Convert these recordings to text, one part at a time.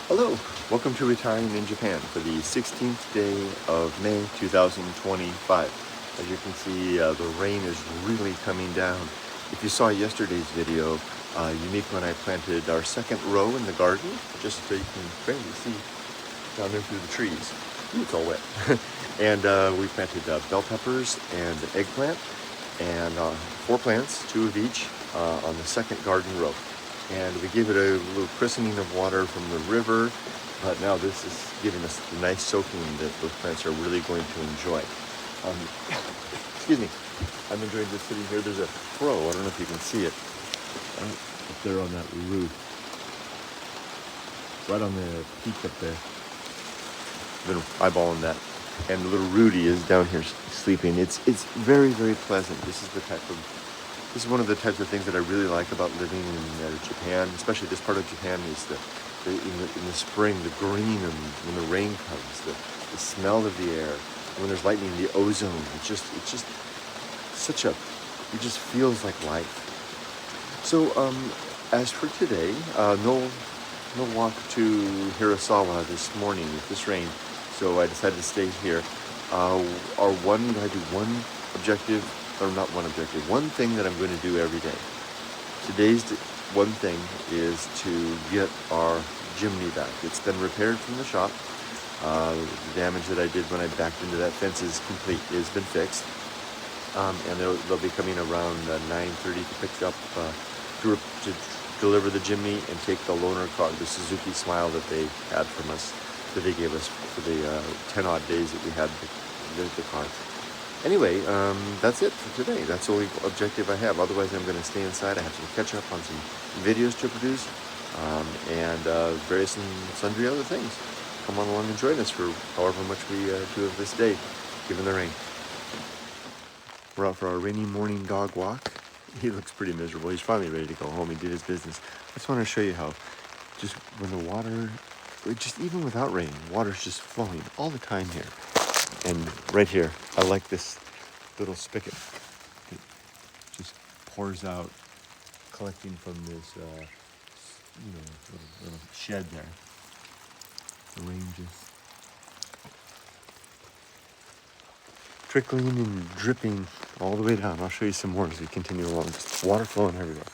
Hello, welcome to Retiring in Japan for the 16th day of May 2025. As you can see, the rain is really coming down. If you saw yesterday's video, Yumiko and I planted our second row in the garden, just so you can barely see down there through the trees. Ooh, it's all wet. And we planted bell peppers and eggplant, and 4 plants, 2 of each, on the second garden row. And we gave it a little christening of water from the river, but now this is giving us the nice soaking that those plants are really going to enjoy. Excuse me, I'm enjoying just sitting here. There's a crow, I don't know if you can see it, up there on that roof, right on the peak up there. I've been eyeballing that. And little Rudy is down here sleeping. It's very, very pleasant. This is one of the types of things that I really like about living in Japan, especially this part of Japan, is in the spring, the green, and when the rain comes, the smell of the air, and when there's lightning, the ozone. It just feels like life. So as for today, no walk to Hirasawa this morning with this rain, so I decided to stay here. I do one objective. Or not one objective, one thing that I'm going to do every day. Today's one thing is to get our chimney back. It's been repaired from the shop. The damage that I did when I backed into that fence is complete. It's been fixed. And they'll be coming around 9:30 to pick up, to deliver the chimney and take the loaner car, the Suzuki Smile that they had from us, that they gave us for the 10 odd days that we had the car. Anyway, that's it for today. That's the only objective I have. Otherwise, I'm going to stay inside. I have to catch up on some videos to produce, and various and sundry other things. Come on along and join us for however much we do of this day, given the rain. We're out for our rainy morning dog walk. He looks pretty miserable. He's finally ready to go home. He did his business. I just want to show you how, just when the water, just even without rain, water's just flowing all the time here. And right here, I like this little spigot. It just pours out, collecting from this, little shed there. The rain just trickling and dripping all the way down. I'll show you some more as we continue along. Just water flowing everywhere.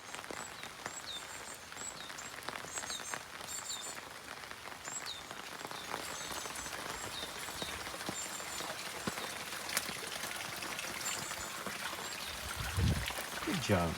Good job.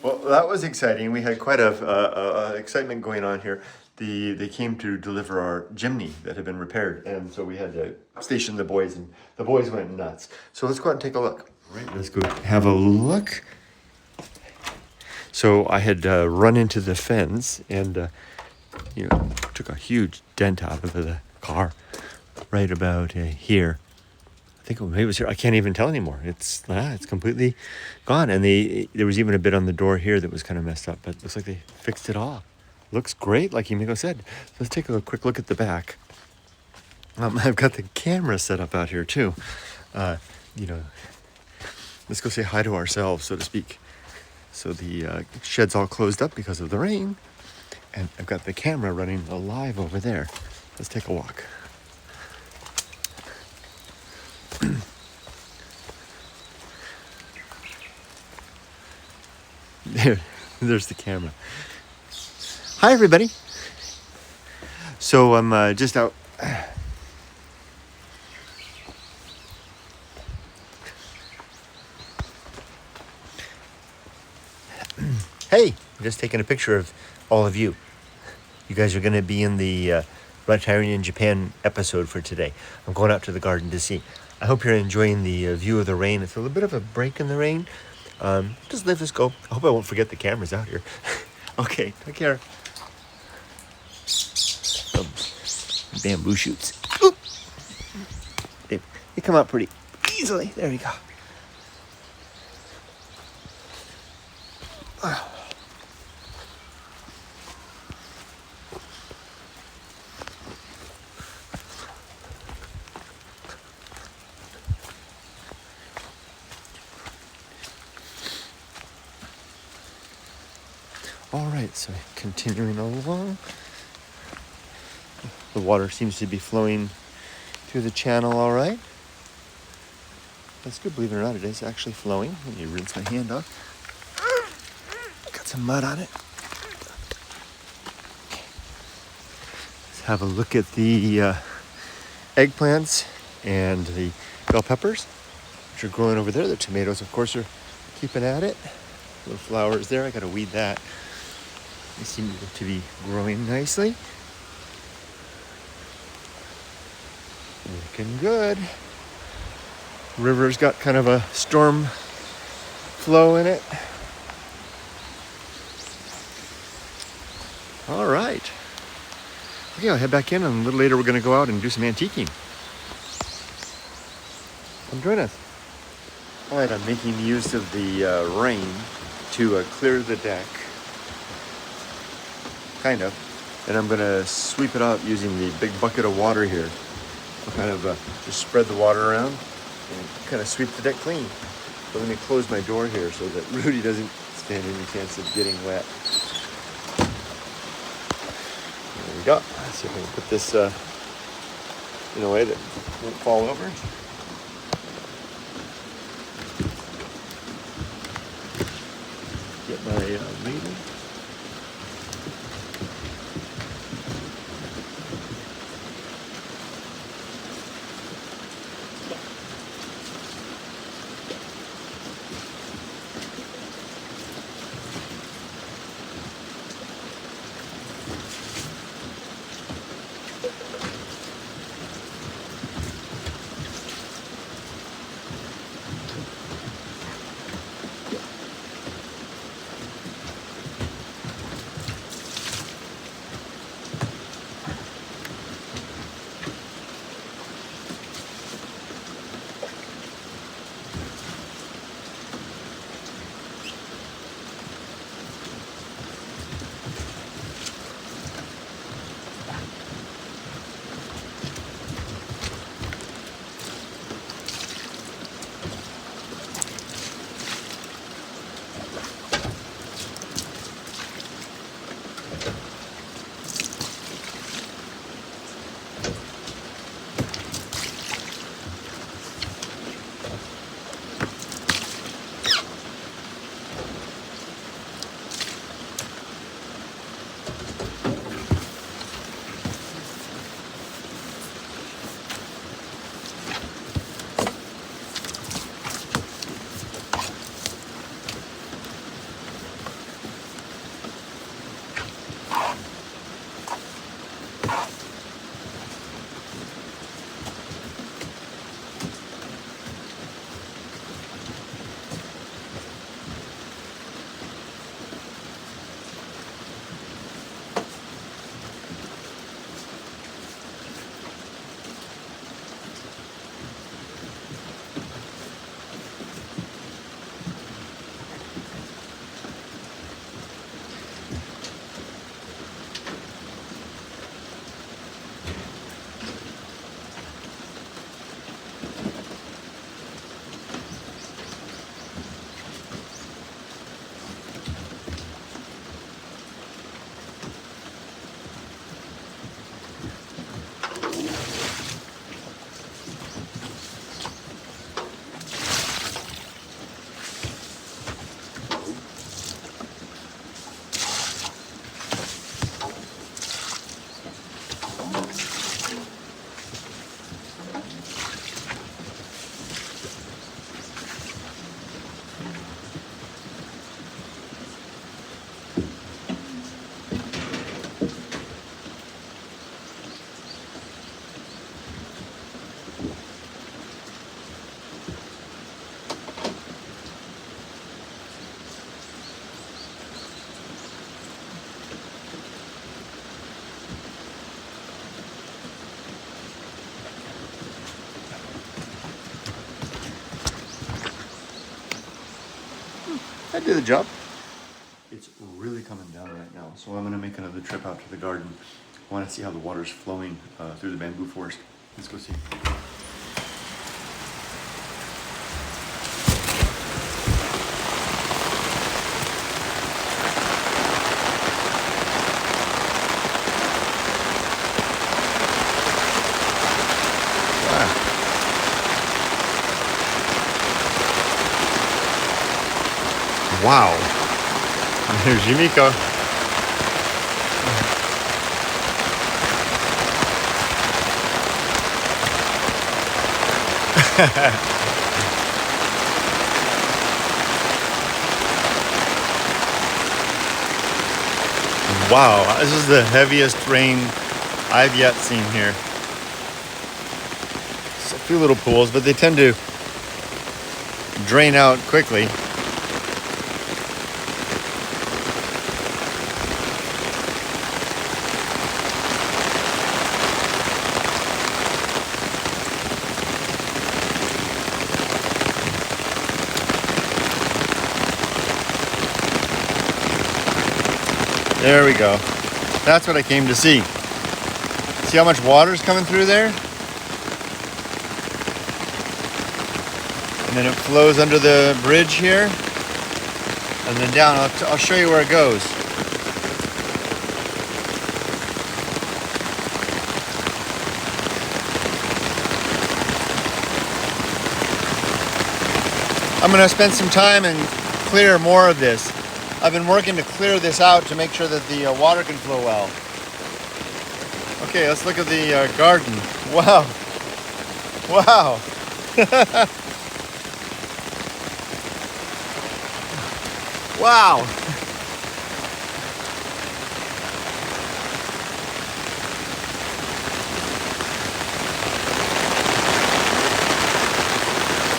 Well, that was exciting. We had quite a excitement going on here. They came to deliver our chimney that had been repaired, and so we had to station the boys, and the boys went nuts. So let's go out and take a look. All right, let's go have a look. So I had run into the fence and took a huge dent out of the car right about here. I think maybe it was here. I can't even tell anymore. It's completely gone. And there was even a bit on the door here that was kind of messed up, but it looks like they fixed it all. Looks great, like Yumiko said. Let's take a quick look at the back. I've got the camera set up out here too. Let's go say hi to ourselves, so to speak. So the shed's all closed up because of the rain, and I've got the camera running live over there. Let's take a walk. There's the camera. Hi, everybody. So I'm just out. Hey, I'm just taking a picture of all of you. You guys are going to be in the Retiring in Japan episode for today. I'm going out to the garden to see. I hope you're enjoying the view of the rain. It's a little bit of a break in the rain, Just let this go. I hope I won't forget the cameras out here. Okay, take care. Bamboo shoots. Oop. They come out pretty easily. There we go. All right, so continuing along. The water seems to be flowing through the channel all right. That's good, believe it or not, it is actually flowing. Let me rinse my hand off. Got some mud on it. Okay. Let's have a look at the eggplants and the bell peppers, which are growing over there. The tomatoes, of course, are keeping at it. Little flowers there, I gotta weed that. They seem to be growing nicely. Looking good. River's got kind of a storm flow in it. All right. Okay, I'll head back in, and a little later we're going to go out and do some antiquing. Come join us. All right, I'm making use of the rain to clear the deck. Kind of. And I'm going to sweep it out using the big bucket of water here. I'll kind of just spread the water around and kind of sweep the deck clean. So let me close my door here so that Rudy doesn't stand any chance of getting wet. There we go. Let's see if I can put this in a way that won't fall over. Get my ladle. did the job. It's really coming down right now, so I'm gonna make another trip out to the garden. I want to see how the water's flowing through the bamboo forest. Let's go see. Wow. There's Yumiko. Wow, this is the heaviest rain I've yet seen here. It's a few little pools, but they tend to drain out quickly. There we go. That's what I came to see. See how much water's coming through there? And then it flows under the bridge here. And then down, I'll show you where it goes. I'm gonna spend some time and clear more of this. I've been working to clear this out to make sure that the water can flow well. Okay, let's look at the garden. Wow. Wow. Wow.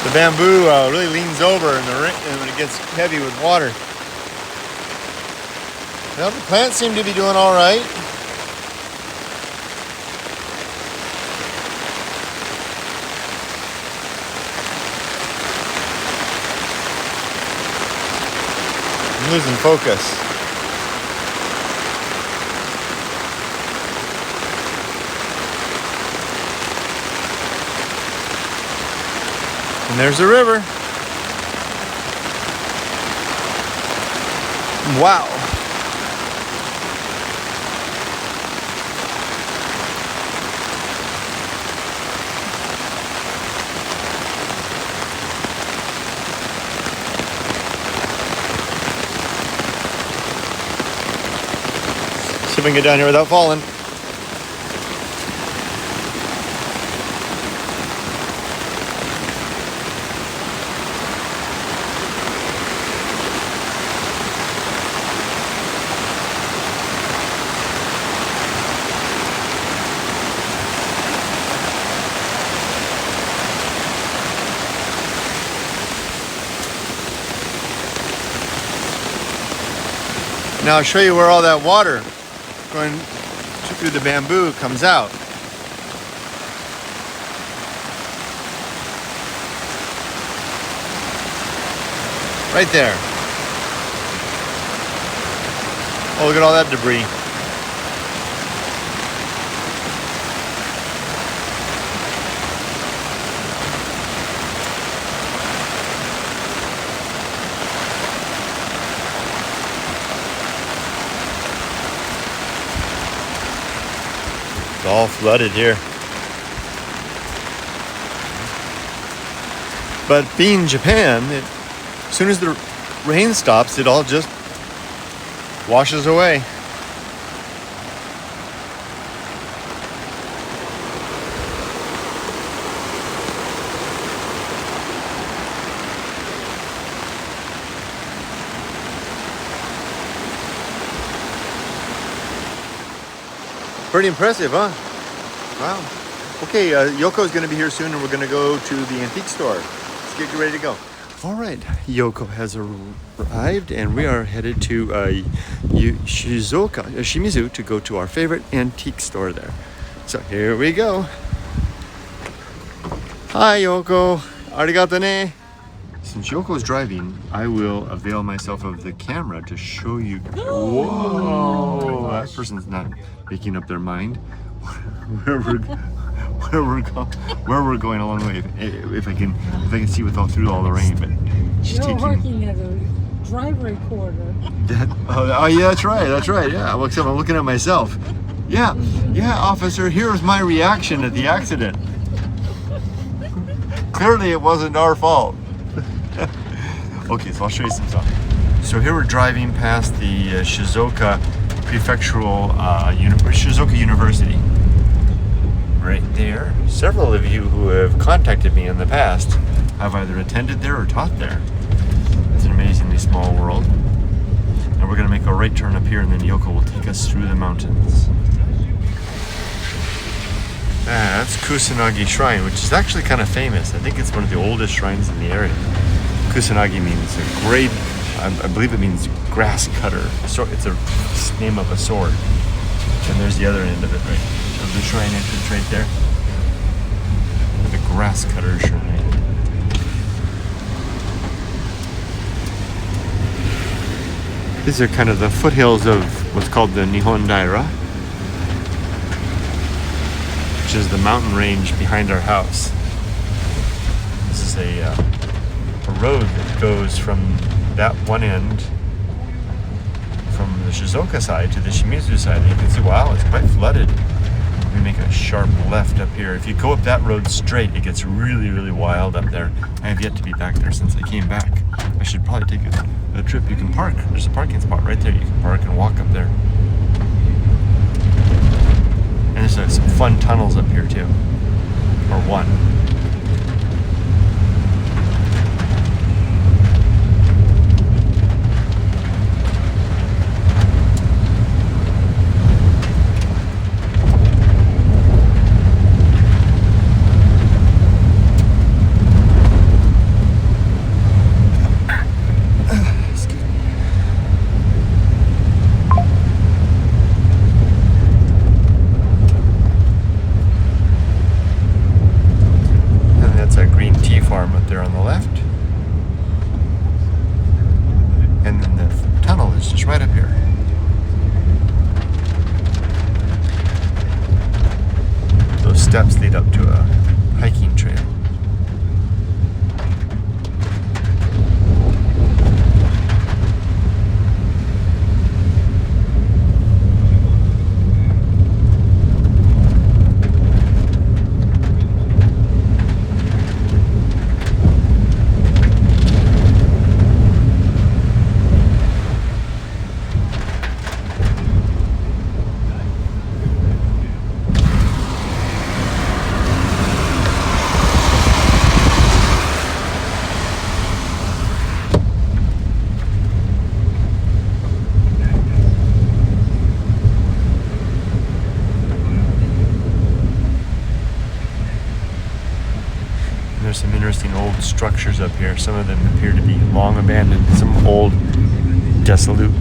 The bamboo really leans over in the when it gets heavy with water. Well, the plants seem to be doing all right. I'm losing focus. And there's the river. Wow. See if we can get down here without falling. Now I'll show you where all that water going through the bamboo comes out. Right there. Oh, look at all that debris. It's all flooded here. But being Japan, as soon as the rain stops, it all just washes away. Pretty impressive, huh? Wow. Okay, Yoko's going to be here soon, and we're going to go to the antique store. Let's get ready to go. All right, Yoko has arrived, and we are headed to Shizuoka, Shimizu, to go to our favorite antique store there. So here we go. Hi, Yoko. Arigato ne. Since Yoko's driving, I will avail myself of the camera to show you. Whoa! That person's not making up their mind. Where we're going along the way. If I can see without through all the rain, but she's You're taking. working as a drive recorder. Oh yeah, that's right. Yeah, well, except I'm looking at myself. Yeah, officer. Here's my reaction at the accident. Clearly, it wasn't our fault. Okay, so I'll show you some stuff. So here we're driving past the Shizuoka Prefectural Shizuoka University. Right there. Several of you who have contacted me in the past have either attended there or taught there. It's an amazingly small world. And we're going to make a right turn up here, and then Yoko will take us through the mountains. That's Kusanagi Shrine, which is actually kind of famous. I think it's one of the oldest shrines in the area. Kusanagi means a great, I believe it means grass cutter. So it's a name of a sword. And there's the other end of it, right? So the shrine entrance right there. The grass cutter shrine. These are kind of the foothills of what's called the Nihon Daira, which is the mountain range behind our house. This is a road that goes from that one end, from the Shizuoka side to the Shimizu side. And you can see, wow, it's quite flooded. We make a sharp left up here. If you go up that road straight, it gets really, really wild up there. I have yet to be back there since I came back. I should probably take a trip. You can park. There's a parking spot right there. You can park and walk up there. And there's some fun tunnels up here too, or one. Farm up there on the left, and then the tunnel is just right up here. Those steps lead up to a hiking trail. There's some interesting old structures up here. Some of them appear to be long abandoned. Some old, desolate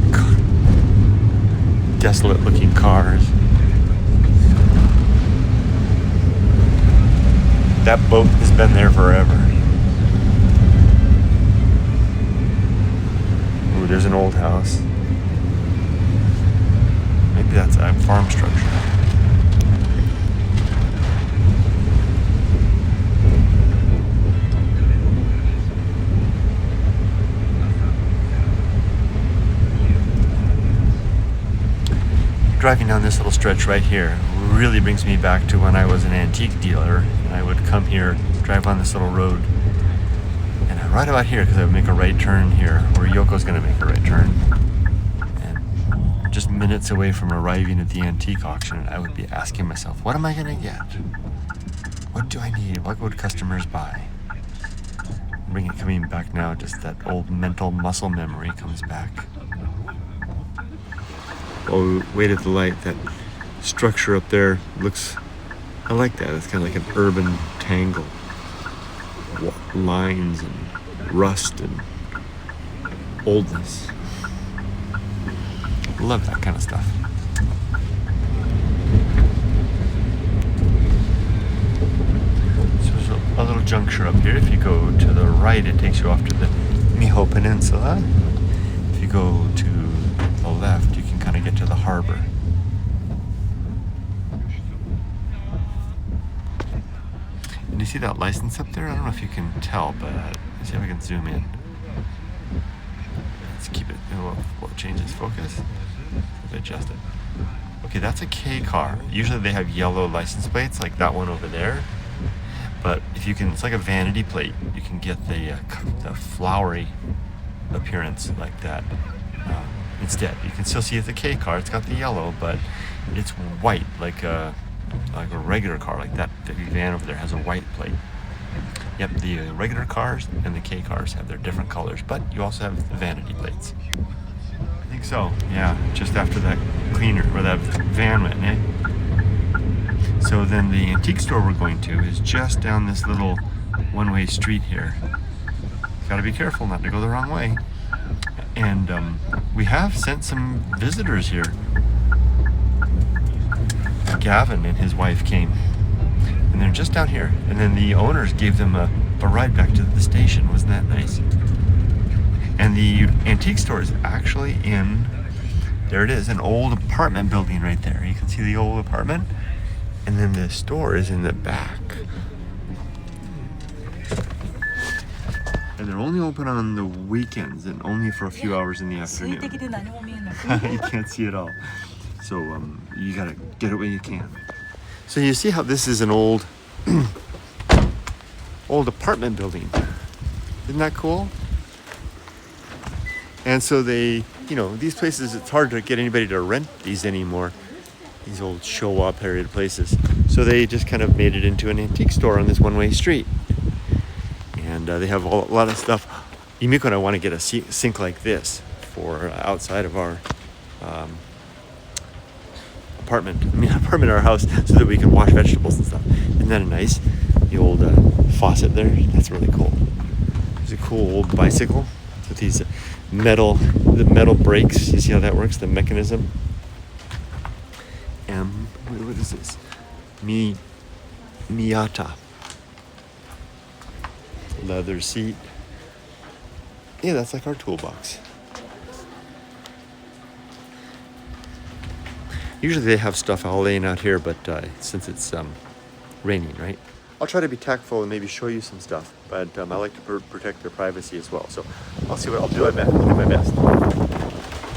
looking cars. That boat has been there forever. Ooh, there's an old house. Maybe that's a farm structure. Driving down this little stretch right here really brings me back to when I was an antique dealer, and I would come here, drive on this little road, and right about here, because I would make a right turn here, where Yoko's going to make a right turn, and just minutes away from arriving at the antique auction, I would be asking myself, what am I going to get? What do I need? What would customers buy? Coming back now, just that old mental muscle memory comes back. Oh, wait at the light. That structure up there looks, I like that. It's kind of like an urban tangle. Lines and rust and oldness. Love that kind of stuff. So there's a little juncture up here. If you go to the right, it takes you off to the Miho Peninsula. If you go to the left, you can kind of get to the harbor. And you see that license up there? I don't know if you can tell, but let's see if I can zoom in. Let's keep it. We'll change this focus. Adjust it. Okay, that's a K car. Usually they have yellow license plates, like that one over there. But if you can, it's like a vanity plate. You can get the flowery appearance like that instead. You can still see it's a K car. It's got the yellow, but it's white, like a regular car, like that van over there has a white plate. Yep, the regular cars and the K cars have their different colors, but you also have the vanity plates. I think so, yeah, just after that cleaner, or that van went, eh? So then the antique store we're going to is just down this little one-way street here. Gotta be careful not to go the wrong way. And we have sent some visitors here. Gavin and his wife came, and they're just down here. And then the owners gave them a ride back to the station. Wasn't that nice? And the antique store is actually in, there it is, an old apartment building right there. You can see the old apartment. And then the store is in the back. And they're only open on the weekends and only for a few hours in the afternoon. You can't see it all. So you gotta get it when you can. So you see how this is an old apartment building. Isn't that cool? And so they, these places, it's hard to get anybody to rent these anymore. These old Showa period places. So they just kind of made it into an antique store on this one-way street. And they have a lot of stuff. Yumiko and I want to get a sink like this for outside of our apartment, our house, so that we can wash vegetables and stuff. Isn't that nice? The old faucet there, that's really cool. It's a cool old bicycle with these metal brakes. You see how that works, the mechanism? What is this? Miyata. Leather seat. Yeah, that's like our toolbox. Usually they have stuff all laying out here, but since it's raining, right? I'll try to be tactful and maybe show you some stuff, but I like to protect their privacy as well. So I'll see what I'll do. I'll do my best.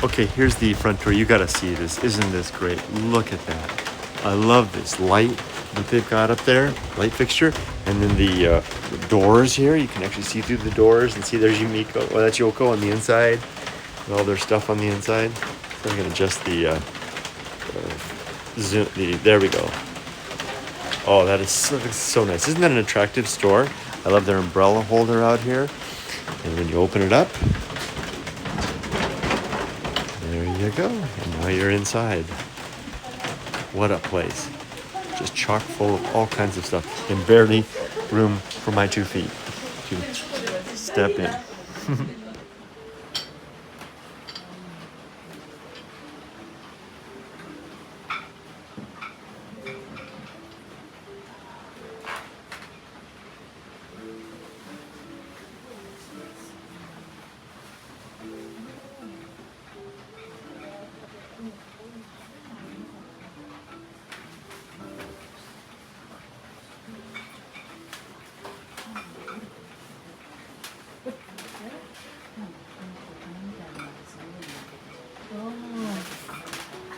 Okay, here's the front door. You gotta see this. Isn't this great? Look at that. I love this light that they've got up there, light fixture, and then the doors here. You can actually see through the doors and see there's Yumiko. Well, that's Yoko on the inside, with all their stuff on the inside. So I'm gonna adjust the zoom. There we go. Oh, that is so nice. Isn't that an attractive store? I love their umbrella holder out here. And when you open it up, there you go. And now you're inside. What a place. Just chock full of all kinds of stuff. And barely room for my 2 feet to step in.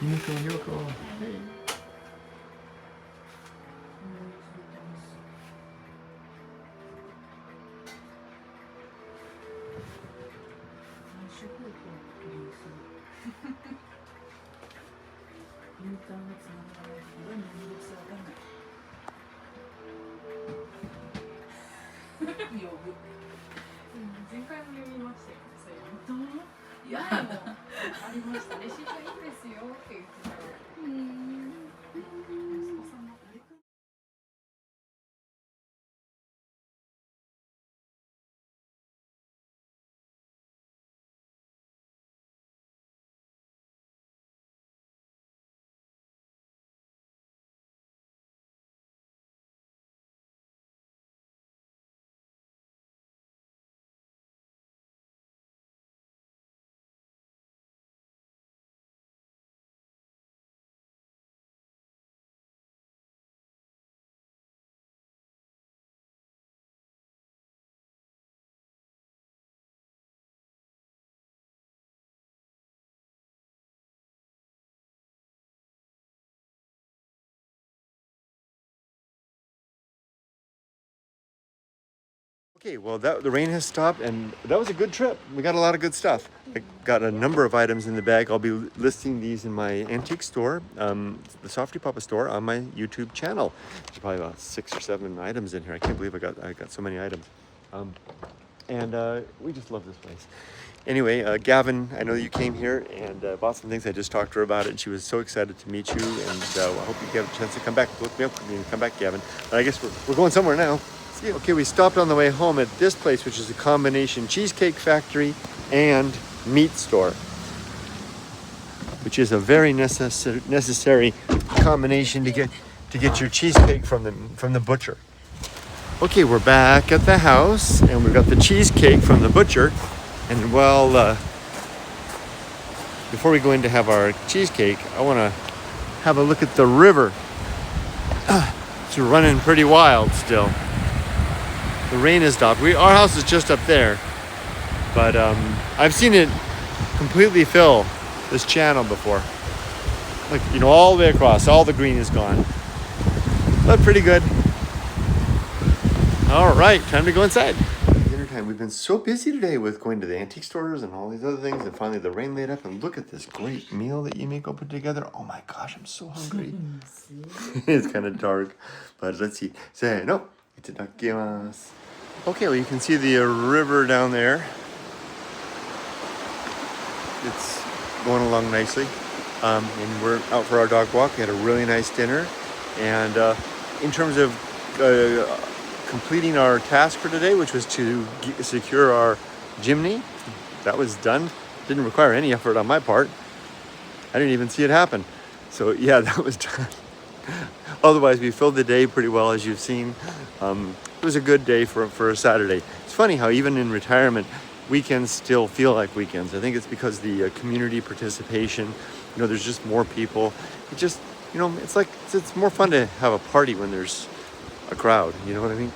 Yumiko, Yoko. Hey. Okay, well, the rain has stopped, and that was a good trip. We got a lot of good stuff. I got a number of items in the bag. I'll be listing these in my antique store, the Softypapa store, on my YouTube channel. There's probably about 6 or 7 items in here. I can't believe I got so many items, and we just love this place. Anyway, Gavin, I know you came here and bought some things. I just talked to her about it, and she was so excited to meet you. And I hope you get a chance to come back. Look me up and come back, Gavin. But I guess we're going somewhere now. Okay, we stopped on the way home at this place, which is a combination cheesecake factory and meat store, which is a very necessary combination to get your cheesecake from the butcher. Okay, we're back at the house, and we've got the cheesecake from the butcher. And well, before we go in to have our cheesecake, I want to have a look at the river. It's running pretty wild still. The rain has stopped. Our house is just up there, but I've seen it completely fill this channel before. Like, all the way across, all the green is gone. But pretty good. All right, time to go inside. Dinner time. We've been so busy today with going to the antique stores and all these other things, and finally the rain laid up, and look at this great meal that Yumiko put together. Oh my gosh, I'm so hungry. It's kind of dark, but let's see. Say no. Itadakimasu. Okay, well, you can see the river down there. It's going along nicely. And we're out for our dog walk. We had a really nice dinner. And in terms of completing our task for today, which was to secure our chimney, that was done. Didn't require any effort on my part. I didn't even see it happen. So yeah, that was done. Otherwise, we filled the day pretty well, as you've seen. It was a good day for a Saturday. It's funny how even in retirement, weekends still feel like weekends. I think it's because the community participation, there's just more people. It just, it's like, it's more fun to have a party when there's a crowd, you know what I mean?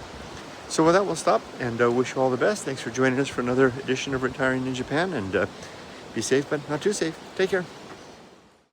So with that, we'll stop and wish you all the best. Thanks for joining us for another edition of Retiring in Japan, and be safe, but not too safe. Take care.